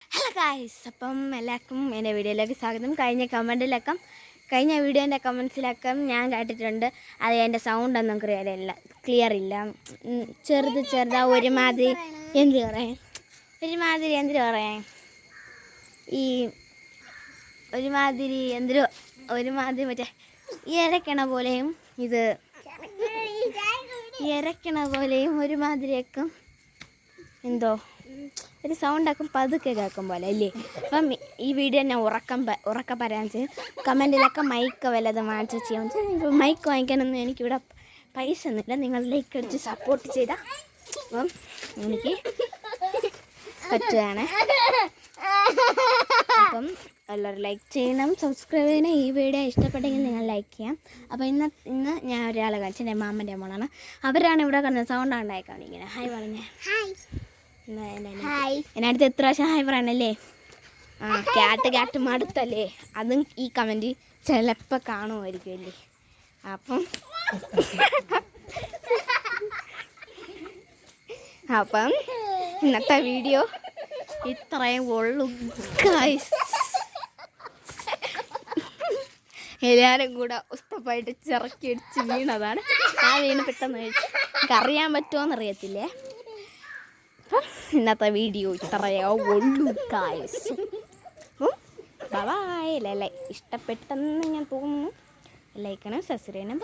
Hello guys, അപ്പം എല്ലാവർക്കും എൻ്റെ വീഡിയോയിലേക്ക് സ്വാഗതം. കഴിഞ്ഞ വീഡിയോൻ്റെ കമൻസിലൊക്കെ ഞാൻ കേട്ടിട്ടുണ്ട്. അത് എൻ്റെ സൗണ്ടൊന്നും ക്ലിയർ ഇല്ല. ചെറുതാ ഒരുമാതിരി എന്ത് പറയാൻ ഈ ഒരുമാതിരി മറ്റേ ഇരക്കണ പോലെയും ഒരുമാതിരിയൊക്കെ എന്തോ ഒരു സൗണ്ടൊക്കെ പതുക്കെ കേൾക്കും പോലെ അല്ലേ. അപ്പം ഈ വീഡിയോ ഞാൻ ഉറക്കം പറയാൻ ചെയ്യും. കമൻറ്റിലൊക്കെ മൈക്ക് വല്ലതും വാങ്ങിച്ച് ചെയ്യാൻ വെച്ചാൽ മൈക്ക് വാങ്ങിക്കാനൊന്നും എനിക്കിവിടെ പൈസ ഒന്നുമില്ല. നിങ്ങൾ ലൈക്ക് അടിച്ച് സപ്പോർട്ട് ചെയ്താൽ അപ്പം എനിക്ക് പറ്റുകയാണ്. അപ്പം എല്ലാവരും ലൈക്ക് ചെയ്യണം, സബ്സ്ക്രൈബ് ചെയ്യണം. ഈ വീഡിയോ ഇഷ്ടപ്പെട്ടെങ്കിൽ നിങ്ങൾ ലൈക്ക് ചെയ്യാം. അപ്പോൾ ഇന്ന് ഞാൻ ഒരാളെ കാണിച്ചു, എൻ്റെ മാമൻ്റെ മോളാണ്. അവരാണ് ഇവിടെ കിടന്നത്. സൗണ്ട് ഉണ്ടായിക്കാണ് ഇങ്ങനെ ഹായ് പറഞ്ഞേ. എൻ്റെ അടുത്ത് എത്ര പ്രാവശ്യം ഹായ് പറയണല്ലേ. ക്യാറ്റ് മടുത്തല്ലേ. അതും ഈ കമൻറ്റ് ചിലപ്പോൾ കാണുമായിരിക്കും അല്ലേ. അപ്പം ഇന്നത്തെ വീഡിയോ ഇത്രയും ഉള്ളൂ ഗായ്സ്. എല്ലാവരും കൂടെ ഉസ്തപ്പായിട്ട് ചിറക്കിയടിച്ച് വീണതാണ്. ആ വീണ് പെട്ടെന്ന് എനിക്കറിയാൻ പറ്റുമോയെന്നറിയത്തില്ലേ. അപ്പം ഇന്നത്തെ വീഡിയോ ഇത്രയോ ഉള്ളൂ ഗായ്സ്. ബൈ. ഇഷ്ടപ്പെട്ടെന്ന് ഞാൻ തോന്നുന്നു. ലൈക്ക് ചെയ്യണം, സബ്സ്ക്രൈബ് ചെയ്യണം.